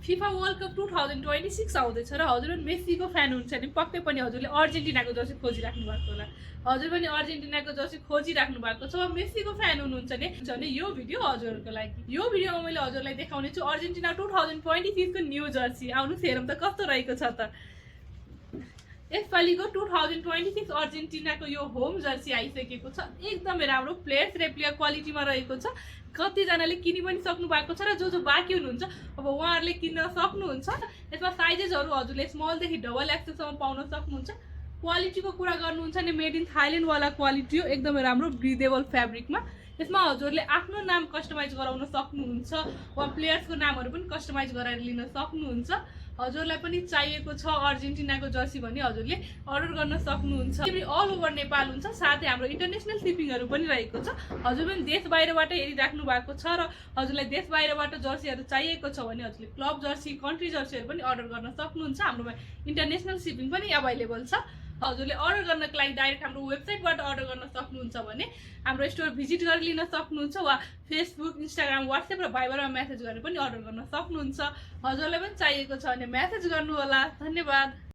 FIFA world cup 2026 आउँदैछ र हजुर मेस्सीको फ्यान हुन्छ भने पक्कै पनि हजुरले अर्जेन्टिनाको जर्सी खोजिराख्नु भएको होला। हजुर पनि अर्जेन्टिनाको जर्सी खोजिराख्नु भएको छ, मेस्सीको फ्यान हुनुहुन्छ भने यो भिडियो हजुरहरूको लागि। यो भिडियोमा मैले हजुरलाई देखाउने छु अर्जेन्टिना 2026 को न्यू जर्सी। आउनुहोस् हेरौँ त कस्तो रहेको छ त। यसपालिको 2026 अर्जेन्टिनाको यो होम जर्सी आइसकेको छ। एकदमै राम्रो प्लेयर्स रेप्लिका क्वालिटीमा रहेको छ। कतिजनाले किनि पनि सक्नु भएको छ र जो बाँकी हुनुहुन्छ अब उहाँहरूले किन्न सक्नुहुन्छ। यसमा साइजेसहरू हजुरले स्मलदेखि डबल एक्सेलसम्म पाउन सक्नुहुन्छ। क्वालिटीको कुरा गर्नुहुन्छ भने मेड इन थाइल्यान्ड वाला क्वालिटी हो, एकदमै राम्रो ब्रिदेबल फ्याब्रिकमा। यसमा हजुरले आफ्नो नाम कस्टमाइज गराउन सक्नुहुन्छ वा प्लेयर्सको नामहरू पनि कस्टमाइज गराएर लिन सक्नुहुन्छ। हजुरलाई पनि चाहिएको छ अर्जेन्टिनाको जर्सी भने हजुरले अर्डर गर्न सक्नुहुन्छ। अल ओभर नेपाल हुन्छ, साथै हाम्रो इन्टरनेसनल सिपिङहरू पनि रहेको छ। हजुर पनि देश बाहिरबाट हेरिराख्नु भएको छ र हजुरलाई देश बाहिरबाट जर्सीहरू चाहिएको छ भने हजुरले क्लब जर्सी, कन्ट्री जर्सीहरू पनि अर्डर गर्न सक्नुहुन्छ। हाम्रोमा इन्टरनेसनल सिपिङ पनि अभाइलेबल छ। हजुरले अर्डर गर्नको लागि डाइरेक्ट हाम्रो वेबसाइटबाट अर्डर गर्न सक्नुहुन्छ भने हाम्रो स्टोर भिजिट गरेर लिन सक्नुहुन्छ वा फेसबुक, इन्स्टाग्राम, वाट्सएप र भाइबरमा मेसेज गरेर पनि अर्डर गर्न सक्नुहुन्छ। हजुरलाई पनि चाहिएको छ भने मेसेज गर्नु होला। धन्यवाद।